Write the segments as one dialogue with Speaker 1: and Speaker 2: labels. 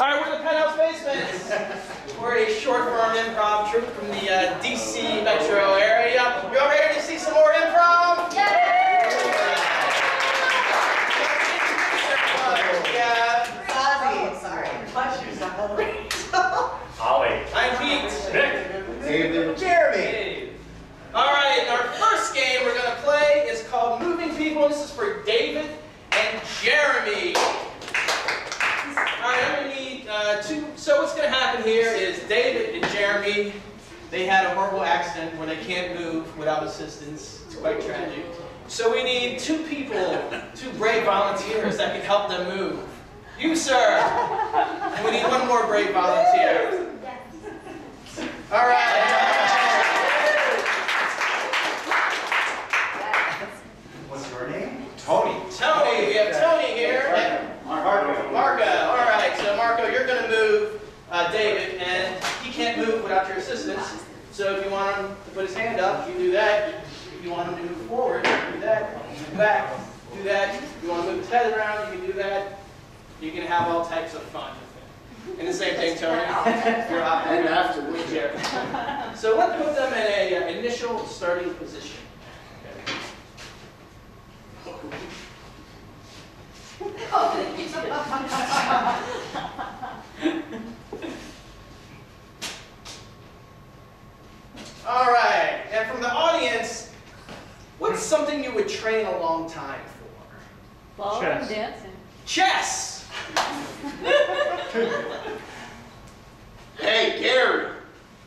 Speaker 1: All right, we're the Penthouse Basements. We're a short-form improv troupe from the DC metro area. You all ready to see some more improv? Yeah!
Speaker 2: Sorry.
Speaker 3: Ollie.
Speaker 1: I'm Pete.
Speaker 3: Nick.
Speaker 4: David.
Speaker 1: Jeremy. All right, our first game we're going to play is called Moving People. This is for David and Jeremy. All right, I'm going to need two. So what's going to happen here is David and Jeremy, they had a horrible accident where they can't move without assistance. It's quite tragic. So we need two people, two brave volunteers that can help them move. You, sir. And we need one more brave volunteer. All right.
Speaker 4: What's your name?
Speaker 1: Tony. Tony. We have Tony here.
Speaker 4: Marco.
Speaker 1: Marco. All right. So Marco, you're going to move David, and he can't move without your assistance. So if you want him to put his hand up, you do that. If you want him to move forward, you do that. Move back, do that. If you want to move his head around, you can do that. You can have all types of fun with it. And the same thing, Tony. You're up and afterwards. So let's put them in an initial starting position. All right, and from the audience, what's something you would train a long time for?
Speaker 2: Ballroom
Speaker 3: Chess.
Speaker 2: dancing.
Speaker 1: Chess!
Speaker 4: Hey, Gary.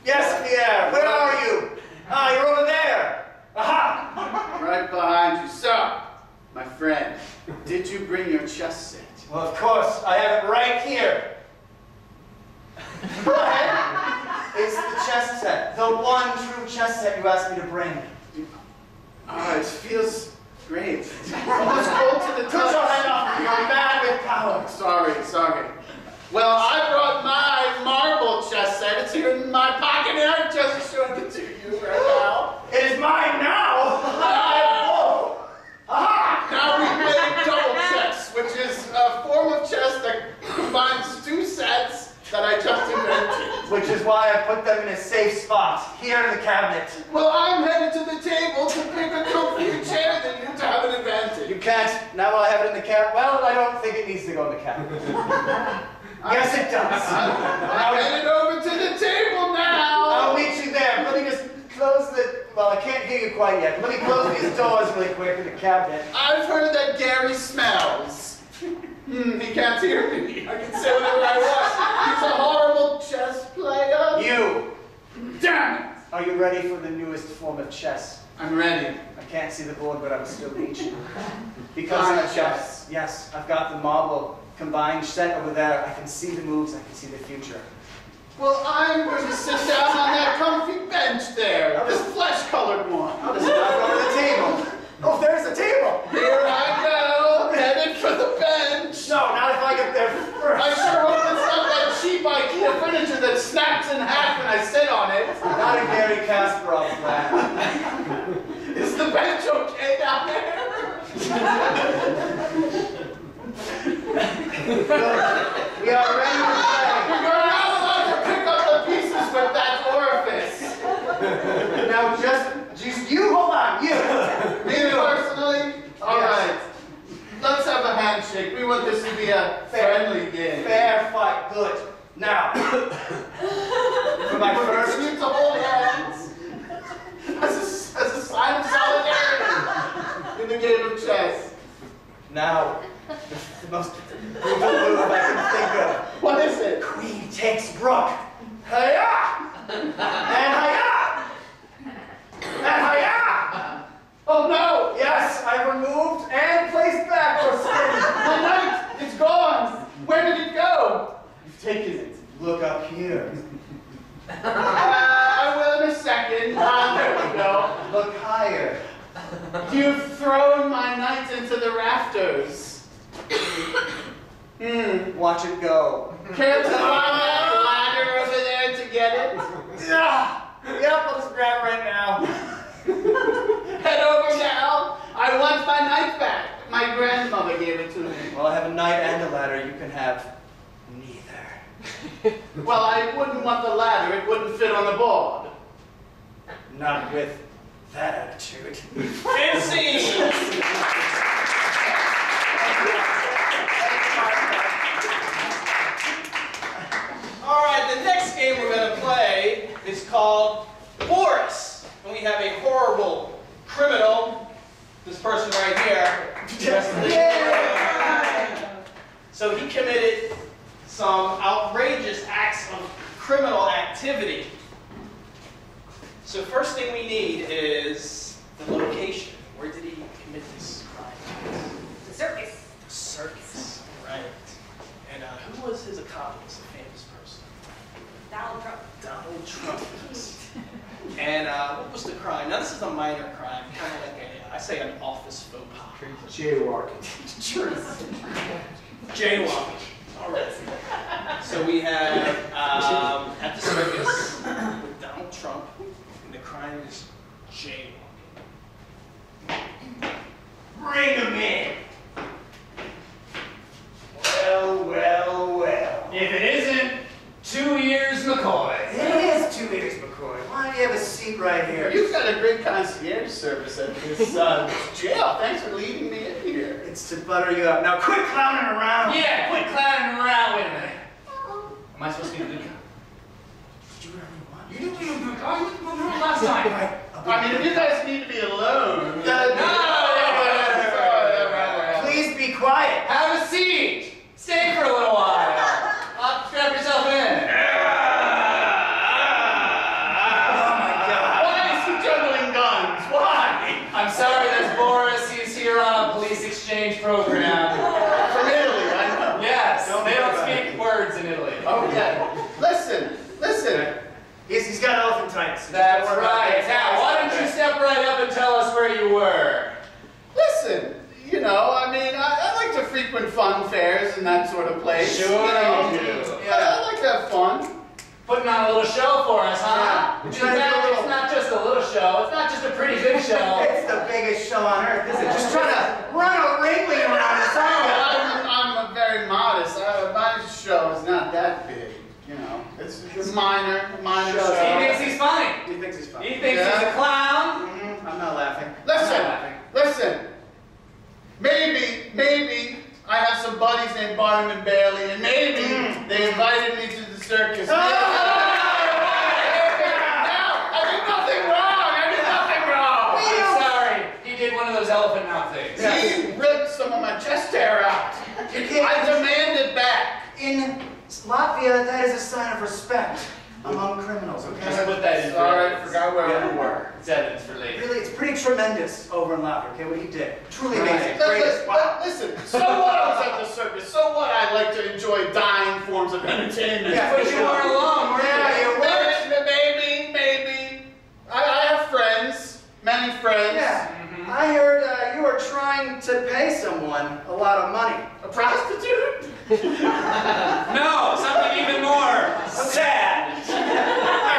Speaker 4: Yes, Pierre. Where are you? Ah, you're over there. Aha! Right behind you. So, my friend, did you bring your chess set? Well, of course. I have it right here. Go ahead. It's the chess set. The one true chess set you asked me to bring. Ah, it feels great. Let's go to the touch. Put your hand off. You're mad with power. Sorry. Well, I brought my marble chess set. It's here in my pocket, and I'm just showing it to you right now. It is mine now. Whoa. Aha! Now we play double chess, which is a form of chess that combines two sets that I just invented. Which is why I put them in a safe spot, here in the cabinet. Well, I'm headed to the table to pick a comfier chair that you to have an advantage. You can't. Now I have it in the cabinet. Well, I don't think it needs to go in the cabinet. Yes, it does. I'm headed over to the table now. I'll meet you there. Let me just close the... Well, I can't hear you quite yet. Let me close these doors really quick in the cabinet. I've heard that Gary smells. He can't hear me. I can say whatever I want. He's a horrible chess player. You. Damn it. Are you ready for the newest form of chess? I'm ready. I can't see the board, but I will still beat you. Because of chess. Yes, I've got the marble combined set over there. I can see the moves. I can see the future. Well, I'm going to sit down on that comfy bench there. This flesh-colored one. How does it not go to the table? Oh, there's the table. Here I go, headed for the bench. No, not if I get there first. I sure hope it's not that cheap IKEA furniture that snaps in half when I sit on it. Not a Gary Kasparov plan. Is the bench okay down there? We are ready to play. You're not allowed to pick up the pieces with that orifice. Now just you, hold on, you. Me personally? All right. Let's have a handshake. We want this to be a friendly game. Fair fight, good. Now, for my first... We need to hold hands as a sign of solidarity in the game of chess. Now, the most brutal move I can think of. What is it? Queen takes rook. Hi-ya! And hi-ya! And hi-ya! Oh no! Yes, I removed and placed back for spin. The knight! It's gone! Where did it go? You've taken it. Look up here. I will in a second. Ah, there we go. Look higher. You've thrown my knight into the rafters. Watch it go. Can't you find that ladder over there to get it? Yep, I'll just grab it right now. Head over now. I want my knight back. My grandmother gave it to me. Well, I have a knight and a ladder. You can have neither. Well, I wouldn't want the ladder. It wouldn't fit on the board.
Speaker 3: Not with that attitude.
Speaker 1: And scene! All right, the next game we're going to play is called Boris. And we have a horrible criminal, this person right here. So he committed some outrageous acts of criminal activity. So first thing we need is the location. Where did he commit this crime?
Speaker 2: The circus.
Speaker 1: The circus, right. And who was his accomplice, a famous person?
Speaker 2: Donald Trump.
Speaker 1: Donald Trump. And what was the crime? Now this is a minor crime, kind of like I say an office faux pas.
Speaker 3: Jaywalking.
Speaker 1: Jaywalking. All right. So we have at the circus with Donald Trump, and the crime is jaywalking.
Speaker 3: Bring him in. Well, well, well.
Speaker 5: If it isn't 2 years McCoy.
Speaker 3: It is 2 years, McCoy. Why don't you have a seat right here?
Speaker 4: You've got a great concierge service at this jail. Thanks for leading me in here.
Speaker 3: It's to butter you up. Now quit clowning around.
Speaker 5: Yeah, quit clowning around. Wait a minute. Am I supposed to be the good cop?
Speaker 3: Do whatever you want.
Speaker 5: You didn't do the good cop. You did the good last time.
Speaker 4: I mean, if you guys need to be alone.
Speaker 3: Please be quiet.
Speaker 5: Have a seat. Stay for a little while. Strap yourself in.
Speaker 4: Why is he juggling guns? Why?
Speaker 5: I'm sorry, there's Boris. He's here on a police exchange program.
Speaker 4: From Italy, I know.
Speaker 5: Yes,
Speaker 3: Don't
Speaker 5: they don't
Speaker 3: worry about
Speaker 5: speak words in Italy.
Speaker 4: Oh, yeah. Listen.
Speaker 3: He's got elephantitis.
Speaker 5: That's right. Now, why don't you step right up and tell us where you were?
Speaker 4: Listen, you know, I mean, I like to frequent fun fairs and that sort of place.
Speaker 5: Sure
Speaker 4: you
Speaker 5: you do.
Speaker 4: Yeah, I like to have fun.
Speaker 5: Putting on a little show for us, huh?
Speaker 3: Yeah.
Speaker 5: In fact, it's not just a little show. It's not just a pretty good show.
Speaker 3: It's the biggest show on earth, isn't it? Just trying to run a ringling around us all.
Speaker 4: I'm very modest. My show is not that big, you know. It's a minor show.
Speaker 5: He thinks he's funny.
Speaker 3: He thinks he's funny.
Speaker 5: He thinks he's a clown.
Speaker 3: I'm not laughing.
Speaker 4: Listen. Maybe I have some buddies named Barnum and Bailey, and maybe they invited me to the circus. No, I did nothing wrong.
Speaker 5: I'm sorry. He did one of those elephant mouth things.
Speaker 4: He ripped some of my chest hair out. I demand it back.
Speaker 3: In Latvia, that is a sign of respect among criminals, okay?
Speaker 5: Just put that in.
Speaker 4: Sorry, I forgot where we were.
Speaker 5: It's evidence for later.
Speaker 3: Really, it's pretty tremendous over in Latvia, okay, what he did. Truly
Speaker 5: Right.
Speaker 3: amazing. Greatest. Wow.
Speaker 4: Listen, so what I was at the circus, so what I like to enjoy dying forms of entertainment.
Speaker 3: Yeah,
Speaker 5: But you weren't alone, were you?
Speaker 3: Yeah, you were.
Speaker 4: Maybe. I have friends, many friends.
Speaker 3: Yeah, I heard you were trying to pay someone a lot of money.
Speaker 4: A prostitute?
Speaker 5: No, something even more sad.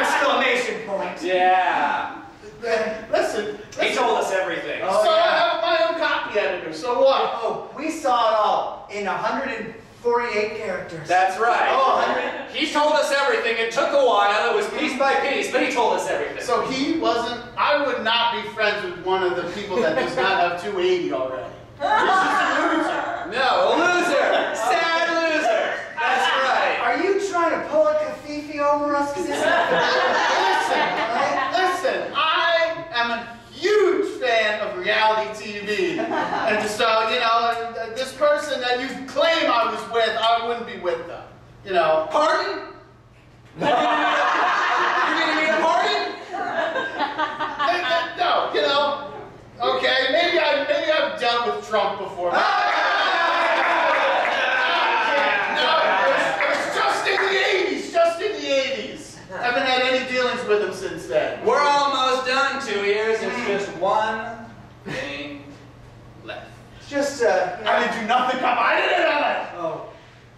Speaker 3: Exclamation point.
Speaker 5: Yeah.
Speaker 4: Listen.
Speaker 5: He told us everything.
Speaker 3: Oh,
Speaker 4: So
Speaker 3: yeah.
Speaker 4: I have my own copy editor, so what?
Speaker 3: Oh, we saw it all in 148 characters.
Speaker 5: That's right.
Speaker 3: Oh, 100.
Speaker 5: He told us everything. It took a while. It was piece by piece, but he told us everything.
Speaker 4: So he wasn't, I would not be friends with one of the people that does not have 280 already. He's just a loser.
Speaker 5: No, a loser. Sad loser. That's right.
Speaker 3: Are you trying to pull a Kafifi over us? 'Cause this is
Speaker 4: Listen, I am a huge fan of reality TV. And so, you know, this person that you claim I was with, I wouldn't be with them. You know.
Speaker 5: Pardon? You're gonna need a pardon?
Speaker 4: No, you know. Okay, maybe I've dealt with Trump before. No, it was just in the 80s. I haven't had any dealings with him since then.
Speaker 5: We're almost done. 2 years. It's just one thing left.
Speaker 3: just,
Speaker 4: I didn't do nothing, Papa. I didn't have it.
Speaker 3: Oh,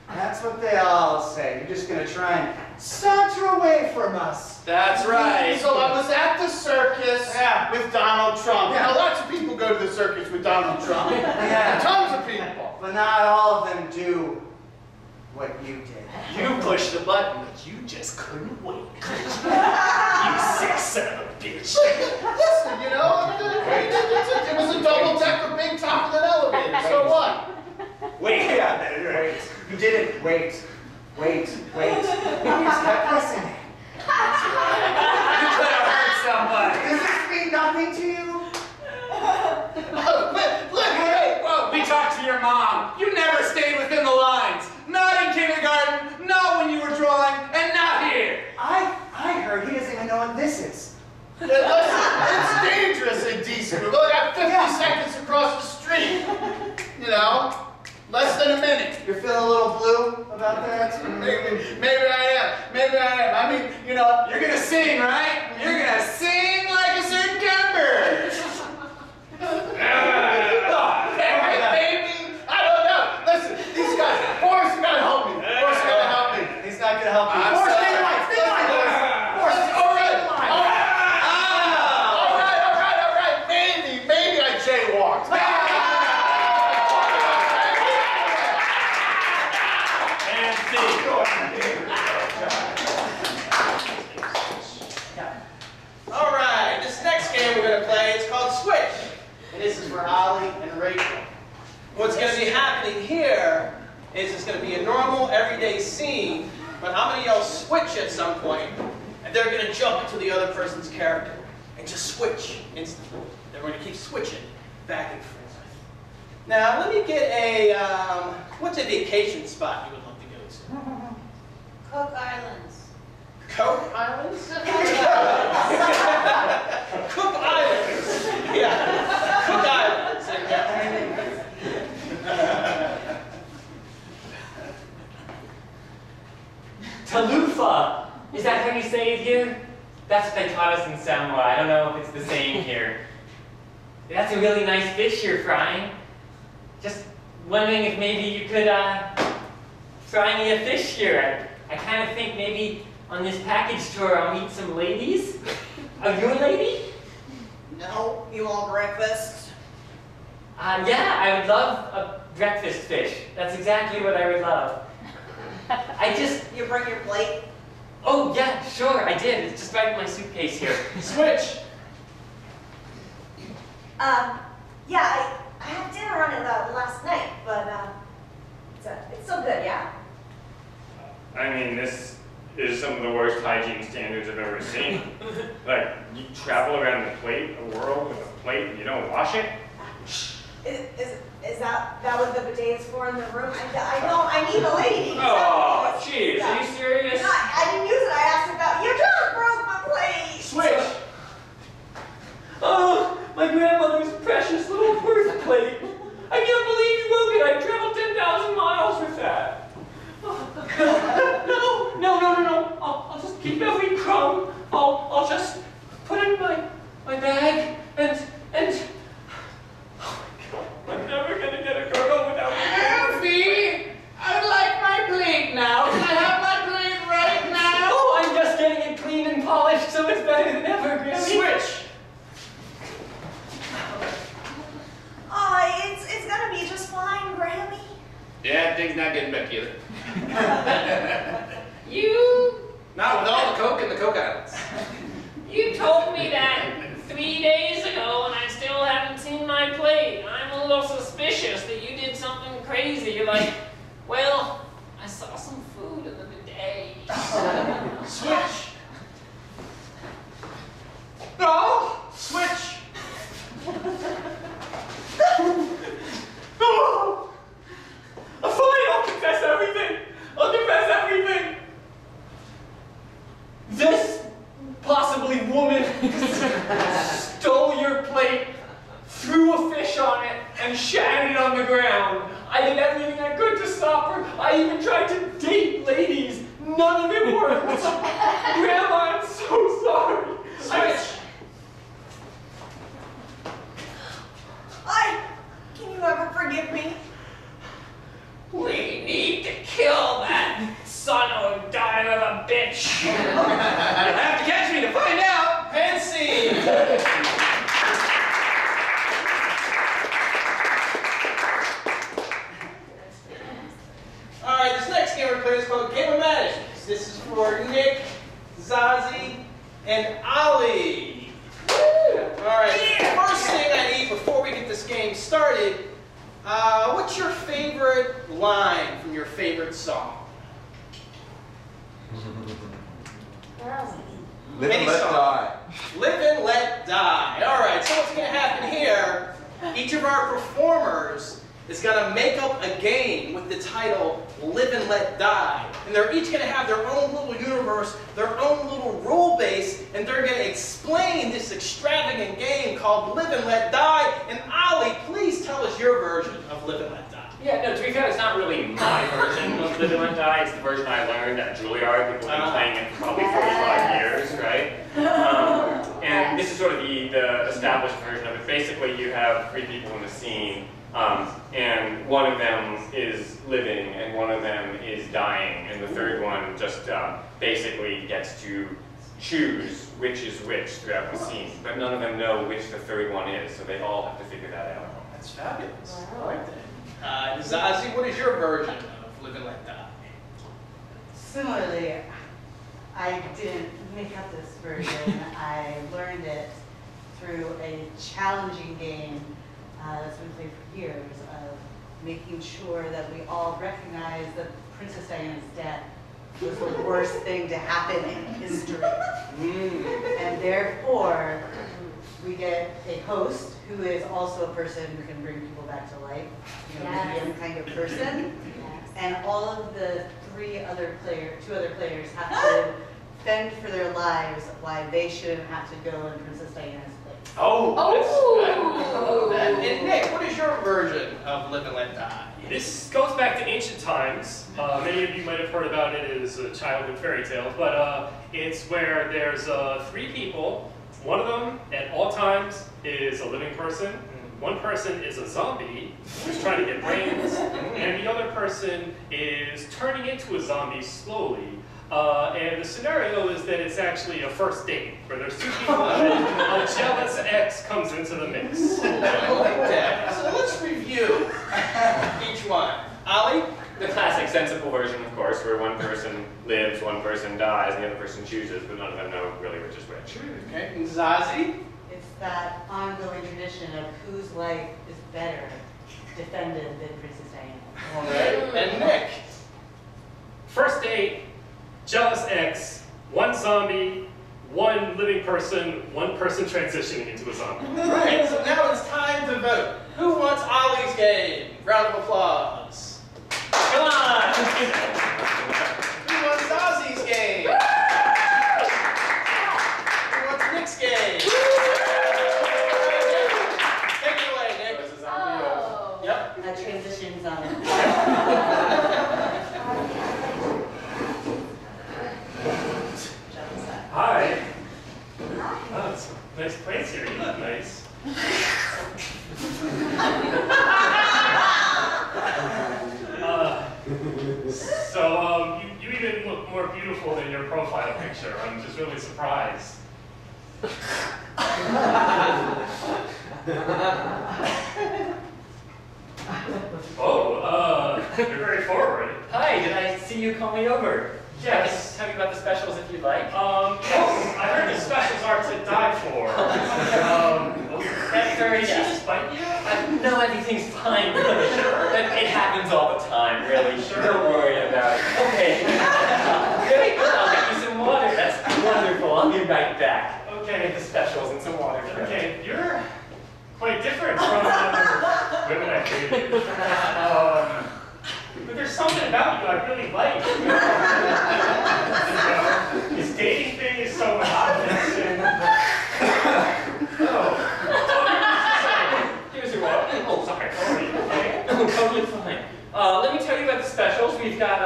Speaker 3: that's what they all say. You're just gonna try and saunter away from us.
Speaker 5: That's right.
Speaker 4: So I was at the circus with Donald Trump.
Speaker 3: Yeah.
Speaker 4: Now, lots of people go to the circus with Donald Trump.
Speaker 3: Yeah.
Speaker 4: Tons of people.
Speaker 3: But not all of them do what you did.
Speaker 5: You pushed the button, but you just couldn't wait. You sick son of a bitch.
Speaker 4: Listen, you know, it was a double-decker big top of an elevator, so what?
Speaker 5: Wait, yeah,
Speaker 3: Wait. You didn't. Wait. You just kept listening.
Speaker 5: You could have hurt somebody.
Speaker 3: Does this mean nothing to you?
Speaker 4: Hey, whoa.
Speaker 5: We talked to your mom. You never stayed within the lines. Not in kindergarten, not when you were drawing, and not here.
Speaker 3: I heard he doesn't even know what this is.
Speaker 4: Listen, it's dangerous in D school. Look, I got 50 seconds across the street. You know, less than a minute.
Speaker 3: You're feeling a little blue about that?
Speaker 4: Maybe I am. I mean, you know,
Speaker 5: You're gonna sing, right? You're gonna sing like a certain kind of bird.
Speaker 4: hey, baby. I don't know. Listen, these guys, Forrest, you gotta help me. Forrest, you gotta help me.
Speaker 3: He's not gonna help you.
Speaker 5: I'm
Speaker 3: Forrest,
Speaker 5: sorry.
Speaker 3: stay in line, Forrest.
Speaker 4: All right. Maybe I jaywalked.
Speaker 5: And see.
Speaker 1: All right, this next game we're going to play is called Switch. And this is for Ollie and Rachel. What's going to be happening here is it's going to be a normal, everyday scene, but how many of y'all switch at some point, and they're going to jump into the other person's character and just switch instantly. They're going to keep switching back and forth. Now, let me get a, what's a vacation spot you would love to go to?
Speaker 2: Cook Islands.
Speaker 1: Cook Islands? Cook Islands. Yeah. Cook Islands.
Speaker 6: Talufa! Is that how you say it here? That's what they taught us in Samoa. I don't know if it's the same here. That's a really nice fish you're frying. Just wondering if maybe you could fry me a fish here. I kind of think maybe on this package tour I'll meet some ladies. Are you a lady?
Speaker 2: No, you want breakfast?
Speaker 6: Yeah, I would love a breakfast fish. That's exactly what I would love.
Speaker 2: You bring your plate?
Speaker 6: Oh, yeah, sure, I did. It's just right in my suitcase here.
Speaker 1: Switch.
Speaker 2: Yeah, I had dinner on it last night, but it's still good, yeah?
Speaker 7: I mean, this is some of the worst hygiene standards I've ever seen. Like, you travel around the world with a plate and you don't wash it?
Speaker 2: Is that what the bidet is for in the room? I know, I need a lady.
Speaker 6: Oh, jeez, are you serious?
Speaker 2: No, I didn't use it. I asked about, you just broke my plate.
Speaker 1: Switch.
Speaker 6: Oh, my grandmother's precious little birth plate. I can't believe you broke it. I traveled 10,000 miles with that. No. I'll just keep every crumb. I'll just put it in my bag and oh my God, I'm never gonna get a girl without me.
Speaker 5: Alfie, I'd like my plate now. Can I have my plate right now?
Speaker 6: Oh, I'm just getting it clean and polished, so it's better than ever, Grammy.
Speaker 1: Switch.
Speaker 2: Oh, it's gonna be just fine, Grammy.
Speaker 5: Yeah, things not getting better either.
Speaker 1: Not with all the Coke in the Cook Islands.
Speaker 6: You told me that 3 days ago and I still haven't seen my plate. I'm a little suspicious that you did something crazy. You're like, well, I saw some food in the bidet.
Speaker 1: Switch. No. Switch.
Speaker 6: No! Fine, I'll confess everything. This possibly woman stole your plate, threw a fish on it, and shattered it on the ground. I did everything I could to stop her. I even tried to date ladies. None of it worked. Grandma, I'm so sorry.
Speaker 1: Switch.
Speaker 2: Can you ever forgive me?
Speaker 6: We need to kill that son of a daughter of a bitch.
Speaker 5: You'll have to catch me to find out.
Speaker 1: And scene. All right, this next game we're for Nick, Zazie, and Ali. All right, first thing I need before we get this game started, what's your favorite line from your favorite song?
Speaker 8: Live and let die.
Speaker 1: Live and let die. All right, so what's going to happen here, each of our performers is going to make up a game with the title Live and Let Die. And they're each going to have their own little universe, their own little rule base, and they're going to explain this extravagant game called Live and Let Die. And Ali, please tell us your version of Live and Let Die.
Speaker 6: Yeah, no, to be fair, it's not really my version of Live and Let Die. It's the version I learned at Juilliard. People have been playing it for probably 45 years, right? And this is sort of the established version of it. Basically, you have 3 people in the scene, and one of them is living, and one of them is dying, and the third one just basically gets to choose which is which throughout the scene. But none of them know which the third one is, so they all have to figure that out.
Speaker 1: That's fabulous. I like that. Zazie, what is your version of Live and Let Die?
Speaker 9: Similarly, I didn't make up this version. I learned it through a challenging game that's been played for years of making sure that we all recognize that Princess Diana's death was the worst thing to happen in history. And therefore, we get a host who is also a person who can bring people back to life, you know, medium kind of person. And all of the two other players have to fend for their lives why they shouldn't have to go in Princess Diana's place.
Speaker 1: Oh, that's and Nick, what is your version of Live and Let Die?
Speaker 10: This goes back to ancient times. Many of you might have heard about it as a childhood fairy tale, but it's where there's 3 people. One of them, at all times, is a living person. One person is a zombie who's trying to get brains, and the other person is turning into a zombie slowly. And the scenario is that it's actually a first date, where there's 2 people and a jealous ex comes into the mix.
Speaker 1: I like that. So let's review each one. Ali?
Speaker 6: The classic sensible version, of course, where one person lives, one person dies, and the other person chooses, but none of them know really which is which.
Speaker 1: Okay, and Zazie?
Speaker 9: It's that ongoing tradition of whose life is better defended than Princess Diana.
Speaker 1: All right, and Nick?
Speaker 10: First date, jealous ex, 1 zombie, 1 living person, 1 person transitioning into a zombie.
Speaker 1: Right, so now it's time to vote. Who wants Ali's game? Round of applause.
Speaker 6: Come on!
Speaker 1: Who wants Zazie's game? Who wants Nick's game? Take it away, Nick.
Speaker 9: Oh.
Speaker 1: Yep.
Speaker 9: A transition zone.
Speaker 10: Hi. Oh, it's a nice place here. You look nice. So you even look more beautiful than your profile picture. I'm just really surprised. You're very forward.
Speaker 6: Hi, did I see you call me over?
Speaker 10: Yes.
Speaker 6: Tell me about the specials if you'd like.
Speaker 10: Yes, I heard the specials are to die for.
Speaker 6: That's very
Speaker 10: Did she just bite you?
Speaker 6: no, everything's fine. It happens all the time, really.
Speaker 10: Sure.
Speaker 6: Don't worry about it. Okay. Very good. I'll get you some water. That's wonderful. I'll be right back.
Speaker 10: Okay.
Speaker 6: Get the specials and some water.
Speaker 10: Okay, you're quite different from other women I've dated. But there's something about you I really like. This dating thing is so monotonous and...
Speaker 6: Here's your water. Oh, sorry.
Speaker 10: Are you okay?
Speaker 6: No, totally fine. Let me tell you about the specials. We've got,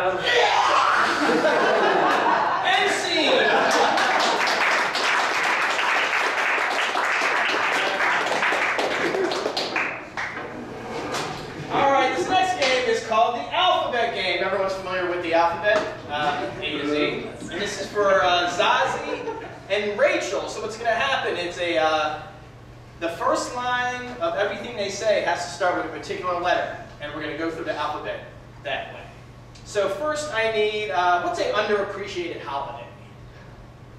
Speaker 1: End scene! All right, this next game is called the alphabet game. Everyone's familiar with the alphabet, A to Z. And this is for Zazie and Rachel. So what's going to happen is the first line of everything they say has to start with a particular letter. And we're going to go through the alphabet that way. So first I need, what's an underappreciated holiday?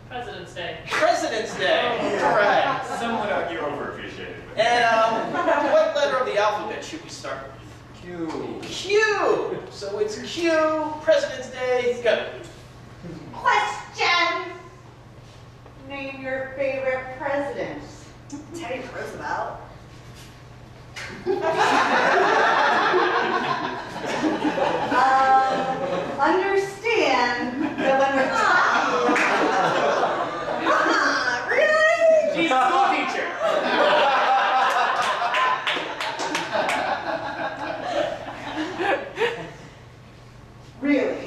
Speaker 8: President's Day.
Speaker 1: President's Day, correct.
Speaker 7: Some would argue overappreciated.
Speaker 1: And what letter of the alphabet should we start with?
Speaker 3: Q.
Speaker 1: Q. So it's Q, President's Day, go.
Speaker 9: Question! Name your favorite president.
Speaker 2: Teddy Roosevelt.
Speaker 9: Understand that when we're talking...
Speaker 2: Really?
Speaker 6: She's a school teacher.
Speaker 9: Really?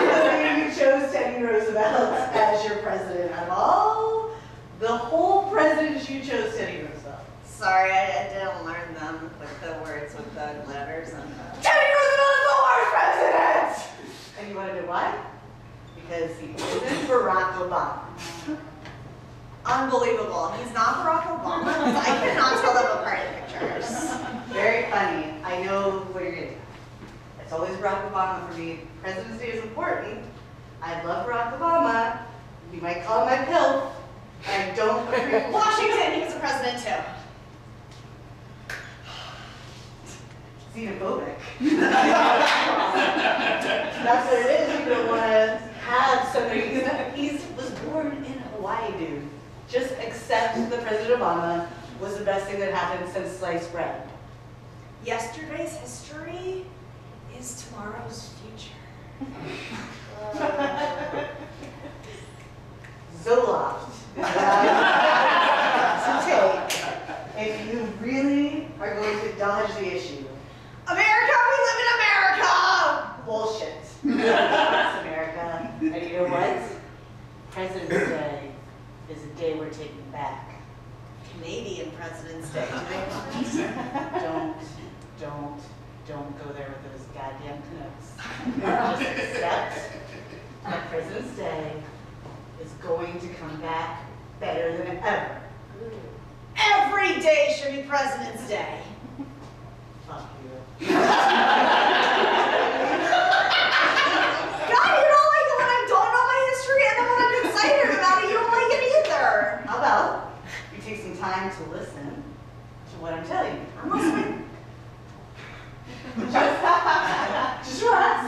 Speaker 9: Really, you chose Teddy Roosevelt as your president of all the whole presidents, you chose Teddy Roosevelt.
Speaker 2: Sorry, I didn't learn them with the words with the letters and the...
Speaker 9: Teddy Roosevelt is the worst president! And you want to know why? Because he isn't Barack Obama.
Speaker 2: Unbelievable. He's not Barack Obama. I cannot tell them apart in pictures.
Speaker 9: Very funny. I know what you're going to do. It's always Barack Obama for me. President's Day is important. I love Barack Obama. You might call him my pill. I don't agree.
Speaker 2: Washington, he's a president too.
Speaker 9: Xenophobic. That's what it is. You don't want to have somebody. He was born in Hawaii, dude. Just accept that President Obama was the best thing that happened since sliced bread.
Speaker 2: Yesterday's history is tomorrow's future.
Speaker 9: Zoloft. To take if you really are going to dodge the issue.
Speaker 2: America, we live in America!
Speaker 9: Bullshit. That's America. And you know what? President's Day is a day we're taking back.
Speaker 2: Canadian President's Day, do they want?
Speaker 9: Don't go there with those goddamn Canucks. Just accept that President's Day is going to come back better than ever.
Speaker 2: Every day should be President's Day.
Speaker 9: Fuck you.
Speaker 2: God, you don't like it when I don't know my history, and then when I'm excited about it, you don't like it either.
Speaker 9: How about you take some time to listen to what I'm telling you?
Speaker 2: I'm listening.
Speaker 9: Just relax.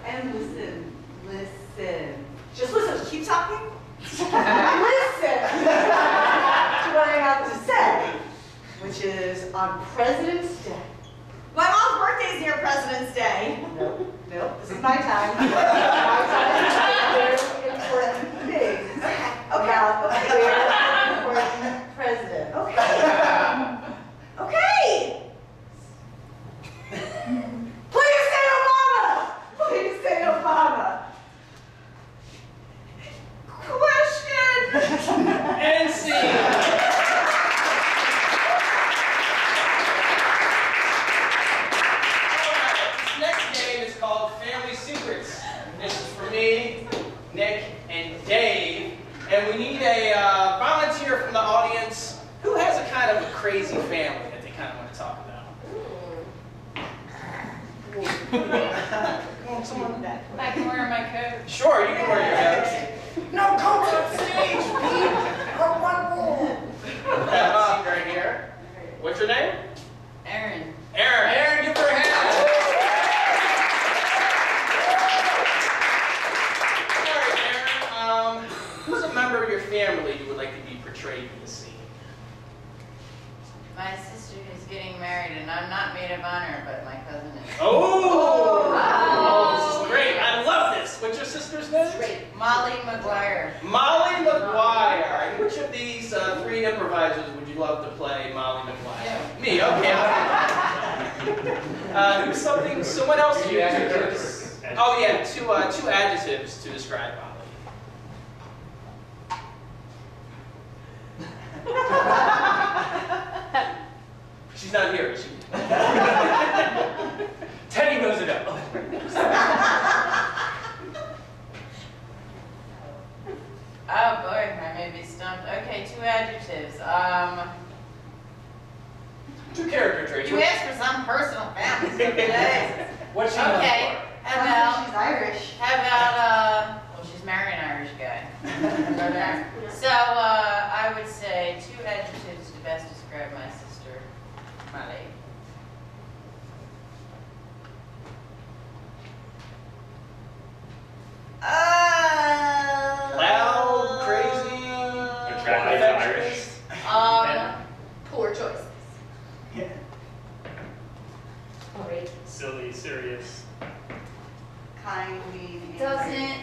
Speaker 9: And listen. Just listen.
Speaker 2: Keep talking.
Speaker 9: Listen to what I have to say, which is on President's Day.
Speaker 2: My mom's birthday is near President's Day.
Speaker 9: Nope, this is my time. My time to say very important things about a very important president.
Speaker 2: Okay.
Speaker 9: Please say Obama! Please say Obama!
Speaker 2: Question.
Speaker 1: And scene. Nick, and Dave, and we need a volunteer from the audience who has a kind of a crazy family that they kind of want to talk about. Someone?
Speaker 8: I can wear my coat.
Speaker 1: Sure, you can wear your coat. No coats on stage, Pete! Or one rule! That seat right here. What's your name?
Speaker 8: Aaron.
Speaker 1: Aaron. Aaron, give her a hand. Who's a member of your family you would like to be portrayed in the scene?
Speaker 8: My sister is getting married, and I'm not maid of honor, but my cousin is.
Speaker 1: Oh! Wow. This is great. I love this. What's your sister's name?
Speaker 8: Molly McGuire.
Speaker 1: Molly McGuire. And which of these three improvisers would you love to play Molly McGuire? Me, okay. Who's someone else you introduce? Oh yeah, two adjectives to describe Molly. She's not here, is she?
Speaker 6: Teddy Roosevelt.
Speaker 8: Oh boy, I may be stumped. Okay, two adjectives.
Speaker 1: Two character traits.
Speaker 8: You asked for some personal family stuff today.
Speaker 6: What's she known
Speaker 8: Okay,
Speaker 6: for?
Speaker 9: She's Irish.
Speaker 8: How about, well, she's married an Irish guy. So, I would say 2 adjectives to best describe my sister, Molly.
Speaker 1: Loud, crazy,
Speaker 7: Attractive to Irish.
Speaker 2: Poor choices.
Speaker 3: Yeah.
Speaker 2: Great.
Speaker 10: Silly, serious.
Speaker 9: Kind, mean,
Speaker 8: Doesn't,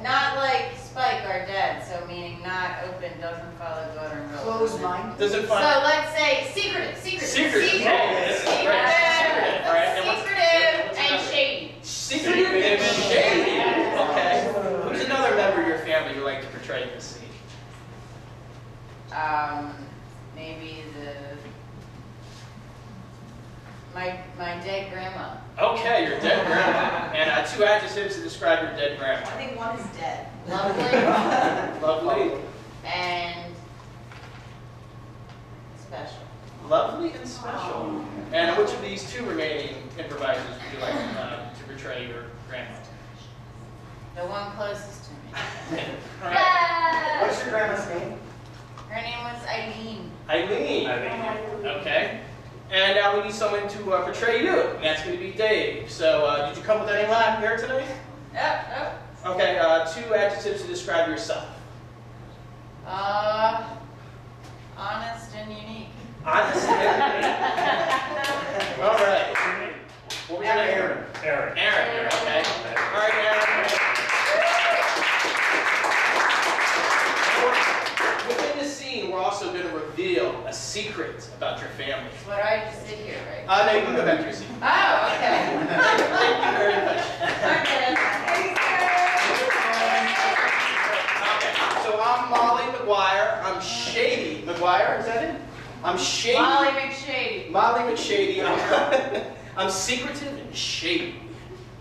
Speaker 8: not like Spike, our dad, so meaning not open, doesn't follow golden rules.
Speaker 9: closed mind.
Speaker 1: Doesn't
Speaker 8: So
Speaker 1: find
Speaker 8: let's say secretive.
Speaker 1: secretive. Right.
Speaker 8: Secretive.
Speaker 1: All right. And what's-
Speaker 8: Secretive and shady.
Speaker 1: Secretive and shady. Okay. Who's another member of your family you like to portray in this scene?
Speaker 8: Maybe my dead grandma.
Speaker 1: Okay, your dead grandma. And 2 adjectives to describe your dead
Speaker 9: I
Speaker 1: grandma.
Speaker 9: think one is dead.
Speaker 8: Lovely
Speaker 1: Lovely.
Speaker 8: and special.
Speaker 1: Lovely and special. And which of these 2 remaining improvisers would you like to portray your grandma?
Speaker 8: The one closest to me.
Speaker 1: All right.
Speaker 3: What's your grandma's name?
Speaker 8: Her name was Eileen.
Speaker 1: Eileen. Okay. And we need someone to portray you, and that's going to be Dave. So, did you come with any line here tonight?
Speaker 8: Yep.
Speaker 1: Okay, 2 adjectives to describe yourself.
Speaker 8: Honest and unique.
Speaker 1: Honest and unique. All right. What was your name?
Speaker 3: Aaron.
Speaker 10: Aaron.
Speaker 1: Aaron, okay. All right, Aaron. Within the scene, we're also going to reveal a secret about your family.
Speaker 8: What I just did here, right?
Speaker 1: No, you can go back to your seat.
Speaker 8: Oh, okay.
Speaker 1: Thank you very much. Okay, so I'm Molly McGuire. I'm Shady McGuire, is that it? I'm Shady.
Speaker 8: Molly McShady.
Speaker 1: Molly McShady. I'm secretive and shady.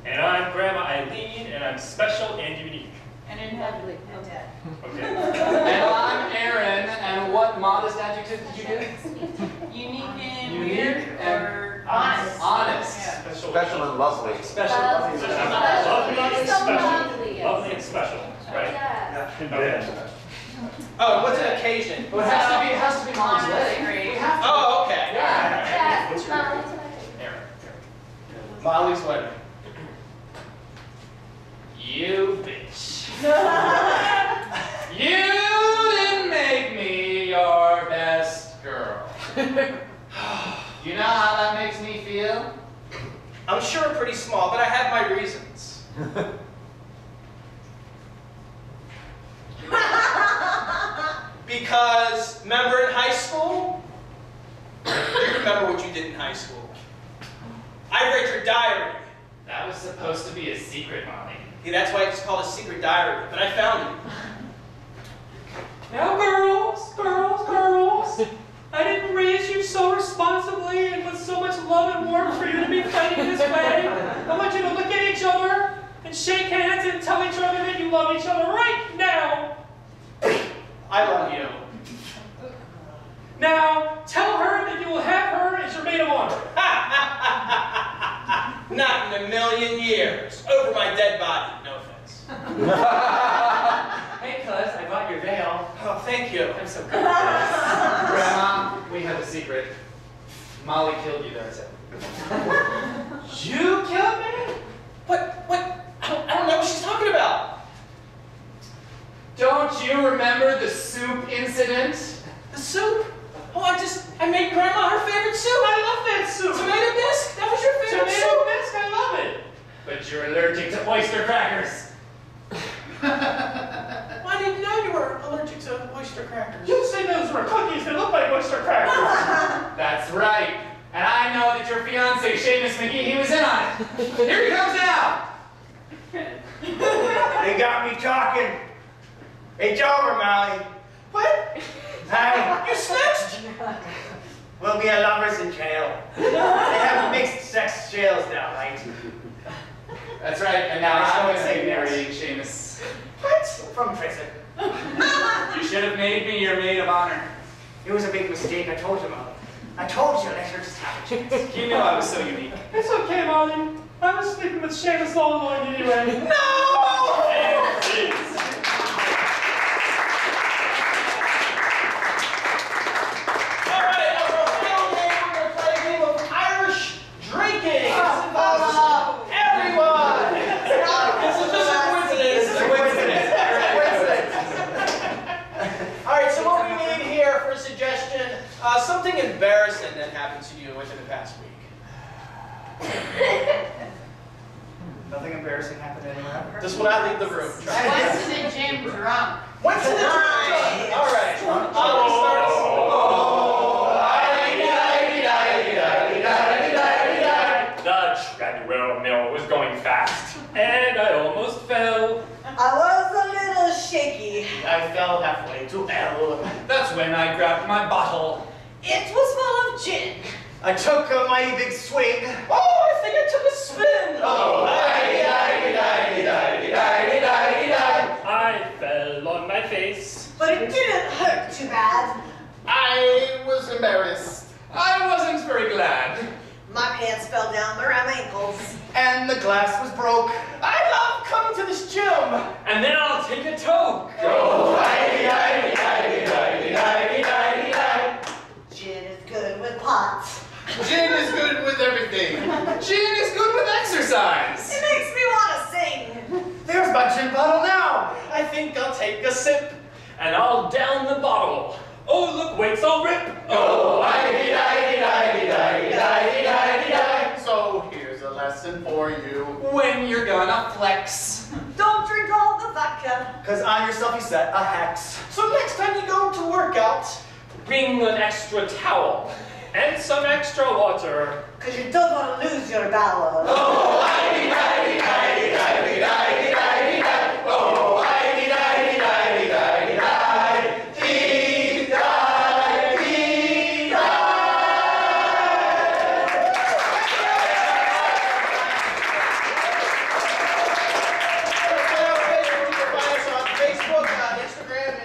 Speaker 10: And I'm Grandma Eileen, and I'm special and unique.
Speaker 8: And in heaven.
Speaker 9: And dead.
Speaker 10: Okay.
Speaker 5: And I'm Aaron, and what modest adjective did you do?
Speaker 8: Unique and
Speaker 5: Unique
Speaker 8: weird
Speaker 5: and
Speaker 8: or
Speaker 5: honest. Honest.
Speaker 8: Yeah.
Speaker 11: Special and lovely.
Speaker 5: Special.
Speaker 10: Lovely and
Speaker 2: So
Speaker 10: special.
Speaker 2: lovely.
Speaker 10: Lovely and special, right?
Speaker 2: Yeah.
Speaker 10: Okay.
Speaker 1: Oh, what's an occasion?
Speaker 5: Well, it has to be Mom's wedding.
Speaker 8: Great.
Speaker 5: We have to.
Speaker 1: Oh, okay.
Speaker 2: Yeah.
Speaker 1: What's your
Speaker 2: Molly.
Speaker 1: Aaron. Molly's wedding. You bitch. You didn't make me your best girl.
Speaker 5: You know how that makes me feel?
Speaker 1: I'm sure pretty small, but I have my reasons. Because, remember in high school? You remember what you did in high school. I read your diary.
Speaker 6: That was supposed to be a secret, Molly.
Speaker 1: Yeah, that's why it's called a secret diary, but I found it.
Speaker 12: Now, girls, I didn't raise you so responsibly and with so much love and warmth for you to be fighting this way. I want you to look at each other and shake hands and tell each other that you love each other right now.
Speaker 1: I love you.
Speaker 12: Now, tell her that you will have her as your maid of honor.
Speaker 1: Not in a million years. Over my dead body. No offense.
Speaker 6: Hey, cuz, I bought your veil.
Speaker 1: Oh, thank you.
Speaker 6: I'm so good.
Speaker 5: Grandma, we have a secret. Molly killed you, that's it.
Speaker 1: You killed me? What? I don't know what she's talking about.
Speaker 5: Don't you remember the soup incident?
Speaker 1: The soup? Oh, I made Grandma her favorite soup.
Speaker 12: I love that soup.
Speaker 1: Tomato bisque? That was your favorite
Speaker 12: Tomato
Speaker 1: soup?
Speaker 12: bisque, I love it.
Speaker 6: But you're allergic to oyster crackers.
Speaker 1: Well, I didn't know you were allergic to oyster crackers.
Speaker 12: You say those were cookies that look like oyster crackers.
Speaker 5: That's right. And I know that your fiance, Seamus McGee, he was in on it. Here he comes now.
Speaker 4: They got me talking. It's over, Molly.
Speaker 1: What?
Speaker 4: Hey,
Speaker 1: You snitched?
Speaker 4: we'll be lovers in jail. They have mixed sex jails now, right?
Speaker 5: That's right. And now
Speaker 4: I
Speaker 5: I'm
Speaker 4: would
Speaker 5: going to
Speaker 4: say
Speaker 5: be
Speaker 4: yes.
Speaker 5: marrying Seamus.
Speaker 4: What? From prison.
Speaker 5: You should have made me your maid of honor.
Speaker 4: It was a big mistake, I told you, Molly. I told you, let her just have a chance.
Speaker 5: You know I was so unique.
Speaker 12: It's okay, Molly. I was sleeping with Seamus all along anyway.
Speaker 1: No!
Speaker 7: Jeez.
Speaker 1: All right, now for our final game, we're going to play a game of Irish drinking. This involves everyone. This is just a coincidence.
Speaker 3: It's a coincidence.
Speaker 1: All right, so what we need here for a suggestion, something embarrassing that happened to you within the past week.
Speaker 3: Nothing embarrassing happened anywhere.
Speaker 1: Just when I leave the room.
Speaker 8: I went to the gym drunk.
Speaker 1: Went to the gym. All right.
Speaker 7: The treadmill mill was going fast.
Speaker 12: And I almost fell.
Speaker 9: I was a little shaky.
Speaker 4: I fell halfway to L.
Speaker 5: That's when I grabbed my bottle.
Speaker 2: It was full of gin.
Speaker 3: I took a mighty big swig.
Speaker 1: Oh, I think I took a spin. Oh,
Speaker 10: I fell on my face.
Speaker 2: But it didn't hurt too bad.
Speaker 4: I was embarrassed.
Speaker 5: I wasn't very glad.
Speaker 2: My pants fell down around my ankles.
Speaker 3: And the glass was broke.
Speaker 1: I love coming to this gym.
Speaker 6: And then I'll take a toke.
Speaker 2: Gin is good with pot.
Speaker 4: Gin is good with everything.
Speaker 5: Gin is good with exercise.
Speaker 2: It makes me want to sing.
Speaker 3: There's my gin bottle now.
Speaker 1: I think I'll take a sip.
Speaker 6: And I'll down the bottle.
Speaker 12: Oh, look, weights all rip.
Speaker 4: So here's a lesson for you.
Speaker 5: When you're gonna flex.
Speaker 2: Don't drink all the vodka.
Speaker 3: Because on yourself you set a hex.
Speaker 1: So next time you go to work out,
Speaker 6: Bring an extra towel.
Speaker 10: And some extra water.
Speaker 9: Because you don't want to lose your balance.
Speaker 1: you can find us on Facebook, Instagram,